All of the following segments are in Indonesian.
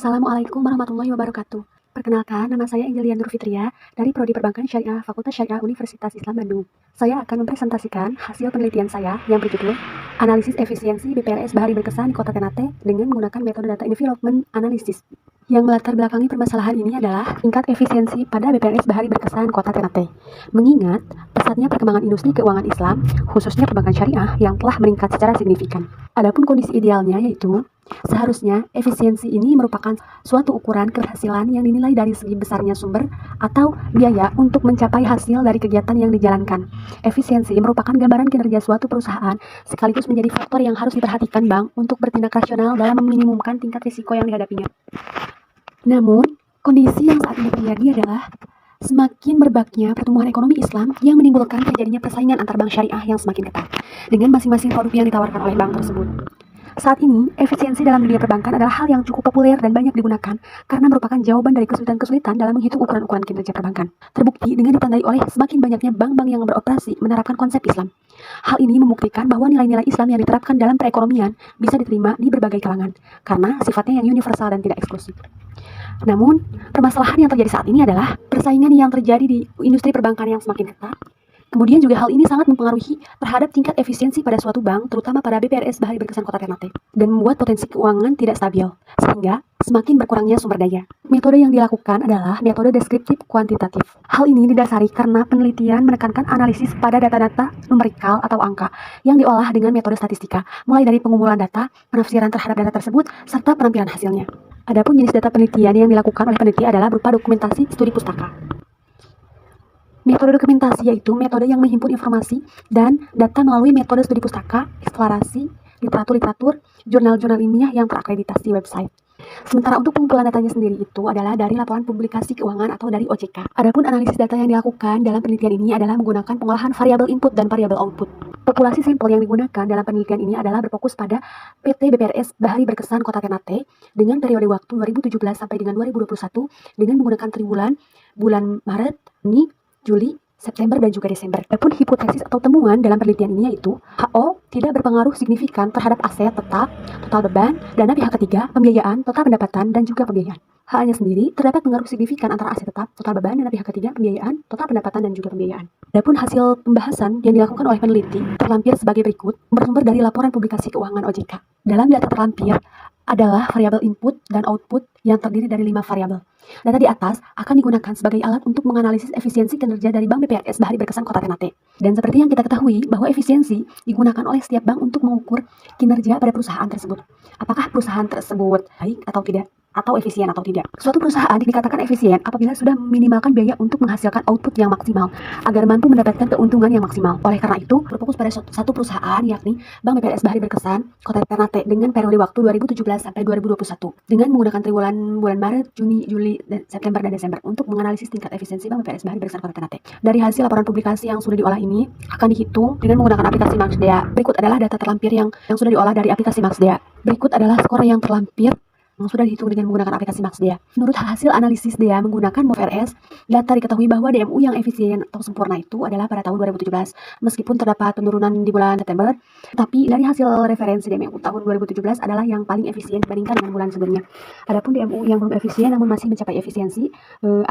Assalamualaikum warahmatullahi wabarakatuh. Perkenalkan, nama saya Angelia Nur Fitria dari Prodi Perbankan Syariah Fakultas Syariah Universitas Islam Bandung. Saya akan mempresentasikan hasil penelitian saya yang berjudul Analisis Efisiensi BPRS Bahari Berkesan di Kota Ternate dengan menggunakan metode Data Envelopment Analysis. Yang melatar belakangi permasalahan ini adalah tingkat efisiensi pada BPRS Bahari Berkesan Kota Ternate. Mengingat pesatnya perkembangan industri keuangan Islam, khususnya perbankan syariah yang telah meningkat secara signifikan. Adapun kondisi idealnya yaitu seharusnya efisiensi ini merupakan suatu ukuran keberhasilan yang dinilai dari segi besarnya sumber atau biaya untuk mencapai hasil dari kegiatan yang dijalankan. Efisiensi merupakan gambaran kinerja suatu perusahaan sekaligus menjadi faktor yang harus diperhatikan bank untuk bertindak rasional dalam meminimumkan tingkat risiko yang dihadapinya. Namun, kondisi yang saat ini terjadi adalah semakin merebaknya pertumbuhan ekonomi Islam yang menimbulkan terjadinya persaingan antar bank syariah yang semakin ketat dengan masing-masing produk yang ditawarkan oleh bank tersebut. Saat ini, efisiensi dalam dunia perbankan adalah hal yang cukup populer dan banyak digunakan karena merupakan jawaban dari kesulitan-kesulitan dalam menghitung ukuran-ukuran kinerja perbankan. Terbukti dengan ditandai oleh semakin banyaknya bank-bank yang beroperasi menerapkan konsep Islam. Hal ini membuktikan bahwa nilai-nilai Islam yang diterapkan dalam perekonomian bisa diterima di berbagai kalangan karena sifatnya yang universal dan tidak eksklusif. Namun, permasalahan yang terjadi saat ini adalah persaingan yang terjadi di industri perbankan yang semakin ketat. Kemudian juga hal ini sangat mempengaruhi terhadap tingkat efisiensi pada suatu bank, terutama pada BPRS Bahari Berkesan Kota Ternate, dan membuat potensi keuangan tidak stabil, sehingga semakin berkurangnya sumber daya. Metode yang dilakukan adalah metode deskriptif kuantitatif. Hal ini didasari karena penelitian menekankan analisis pada data-data numerikal atau angka yang diolah dengan metode statistika, mulai dari pengumpulan data, penafsiran terhadap data tersebut, serta penampilan hasilnya. Adapun jenis data penelitian yang dilakukan oleh peneliti adalah berupa dokumentasi studi pustaka. Metode dokumentasi yaitu metode yang menghimpun informasi dan data melalui metode studi pustaka, eksplorasi, literatur-literatur, jurnal-jurnal ilmiah yang terakreditasi website. Sementara untuk pengumpulan datanya sendiri itu adalah dari laporan publikasi keuangan atau dari OJK. Adapun analisis data yang dilakukan dalam penelitian ini adalah menggunakan pengolahan variabel input dan variabel output. Populasi sampel yang digunakan dalam penelitian ini adalah berfokus pada PT BPRS Bahari Berkesan Kota Ternate dengan periode waktu 2017 sampai dengan 2021 dengan menggunakan triwulan, bulan Maret, Mei, Juli, September, dan juga Desember. Adapun hipotesis atau temuan dalam penelitian ini yaitu HO tidak berpengaruh signifikan terhadap aset tetap, total beban, dana pihak ketiga, pembiayaan, total pendapatan, dan juga pembiayaan. H-nya sendiri terdapat pengaruh signifikan antara aset tetap, total beban, dana pihak ketiga, pembiayaan, total pendapatan, dan juga pembiayaan. Adapun hasil pembahasan yang dilakukan oleh peneliti terlampir sebagai berikut, bersumber dari laporan publikasi keuangan OJK. Dalam data terlampir adalah variabel input dan output yang terdiri dari 5 variabel. Data di atas akan digunakan sebagai alat untuk menganalisis efisiensi kinerja dari Bank BPRS Bahari Berkesan Kota Ternate. Dan seperti yang kita ketahui bahwa efisiensi digunakan oleh setiap bank untuk mengukur kinerja pada perusahaan tersebut. Apakah perusahaan tersebut baik atau tidak? Atau efisien atau tidak. Suatu perusahaan dikatakan efisien apabila sudah meminimalkan biaya untuk menghasilkan output yang maksimal agar mampu mendapatkan keuntungan yang maksimal. Oleh karena itu, berfokus pada satu perusahaan yakni Bank BPRS Bahari Berkesan Kota Ternate dengan periode waktu 2017 sampai 2021 dengan menggunakan triwulan bulan Maret, Juni, Juli, September, dan Desember untuk menganalisis tingkat efisiensi Bank BPRS Bahari Berkesan Kota Ternate. Dari hasil laporan publikasi yang sudah diolah ini akan dihitung dengan menggunakan aplikasi Maxdea. Berikut adalah data terlampir yang sudah diolah dari aplikasi Maxdea. Berikut adalah skor yang terlampir yang sudah dihitung dengan menggunakan aplikasi Maxdea. Menurut hasil analisis DEA menggunakan MOVRS, data diketahui bahwa DMU yang efisien atau sempurna itu adalah pada tahun 2017. Meskipun terdapat penurunan di bulan September, tapi dari hasil referensi DMU tahun 2017 adalah yang paling efisien dibandingkan dengan bulan sebelumnya. Adapun DMU yang belum efisien namun masih mencapai efisiensi,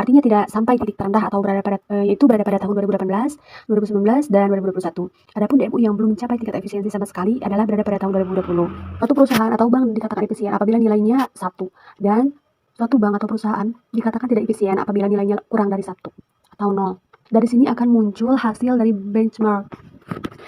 artinya tidak sampai titik terendah atau berada pada tahun 2018, 2019, dan 2021. Adapun DMU yang belum mencapai tingkat efisiensi sama sekali adalah berada pada tahun 2020. Suatu perusahaan atau bank dikatakan efisien apabila nilainya 1 dan suatu bank atau perusahaan dikatakan tidak efisien apabila nilainya kurang dari 1 atau 0. Dari sini akan muncul hasil dari benchmark.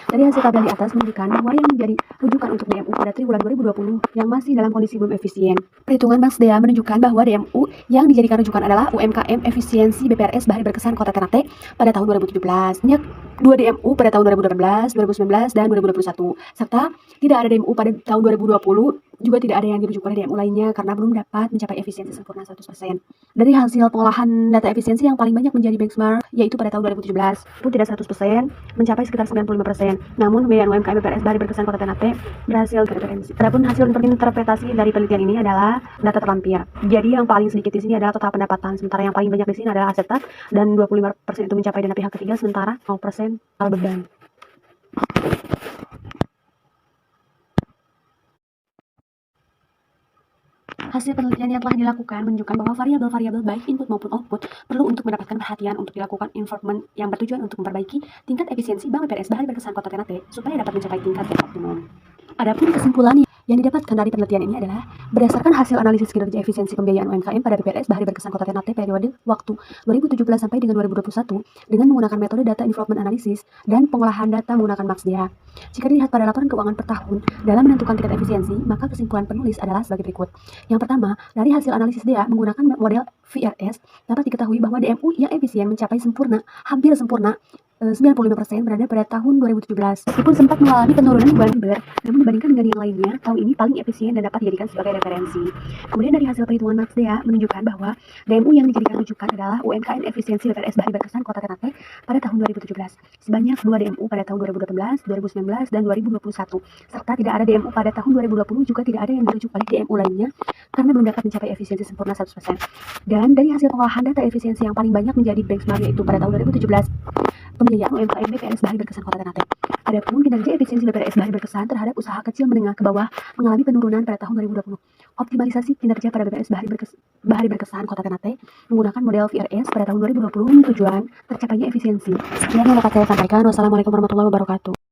Dari hasil tabel di atas menunjukkan bahwa yang menjadi rujukan untuk DMU pada triwulan 2020 yang masih dalam kondisi belum efisien. Perhitungan Maxdea menunjukkan bahwa DMU yang dijadikan rujukan adalah UMKM efisiensi BPRS Bahari Berkesan Kota Ternate pada tahun 2017. Banyak 2 DMU pada tahun 2018, 2019, dan 2021. Serta tidak ada DMU pada tahun 2020, juga tidak ada yang dirujuk oleh DMU lainnya karena belum dapat mencapai efisiensi sempurna 100%. Dari hasil pengolahan data efisiensi yang paling banyak menjadi benchmark yaitu pada tahun 2017, pun tidak 100%, mencapai sekitar 95%. Namun pembiayaan UMKM BPRS Bahari Berkesan Kota Ternate berhasil referensi. Adapun hasil interpretasi dari penelitian ini adalah data terlampir. Jadi yang paling sedikit di sini adalah total pendapatan, sementara yang paling banyak di sini adalah aset tetap dan 25% itu mencapai dana pihak ketiga, sementara 0% total beban. Hasil penelitian yang telah dilakukan menunjukkan bahwa variabel-variabel baik input maupun output perlu untuk mendapatkan perhatian untuk dilakukan improvement yang bertujuan untuk memperbaiki tingkat efisiensi Bank BPRS Bahari Berkesan Kota Ternate supaya dapat mencapai tingkat yang optimum. Adapun kesimpulan yang didapatkan dari penelitian ini adalah berdasarkan hasil analisis kinerja efisiensi pembiayaan UMKM pada BPRS Bahari Berkesan Kota Ternate periode waktu 2017 sampai dengan 2021 dengan menggunakan metode data involvement analysis dan pengolahan data menggunakan MaxDA. Jika dilihat pada laporan keuangan per tahun dalam menentukan tingkat efisiensi, maka kesimpulan penulis adalah sebagai berikut. Yang pertama, dari hasil analisis DA menggunakan model VRS dapat diketahui bahwa DMU yang efisien mencapai hampir sempurna 95% berada pada tahun 2017. Meskipun sempat mengalami penurunan di bulan November, namun dibandingkan dengan yang lainnya, tahun ini paling efisien dan dapat dijadikan sebagai referensi. Kemudian dari hasil perhitungan MaxDA menunjukkan bahwa DMU yang dijadikan rujukan adalah UMKM efisiensi BPRS Bahari Berkesan Kota Ternate pada tahun 2017. Sebanyak 2 DMU pada tahun 2018, 2019, dan 2021. Serta tidak ada DMU pada tahun 2020, juga tidak ada yang dirujuk oleh DMU lainnya karena belum dapat mencapai efisiensi sempurna 100%. Dan dari hasil pengolahan data efisiensi yang paling banyak menjadi benchmark yaitu pada tahun 2017, pembiayaan UMKM BPRS Bahari Berkesan Kota Ternate. Adapun kinerja efisiensi BPRS Bahari Berkesan terhadap usaha kecil menengah ke bawah mengalami penurunan pada tahun 2020. Optimalisasi kinerja pada BPRS Bahari Berkesan Kota Ternate menggunakan model VRS pada tahun 2020 dengan tujuan tercapainya efisiensi. Sekian yang dapat saya sampaikan. Wassalamualaikum warahmatullahi wabarakatuh.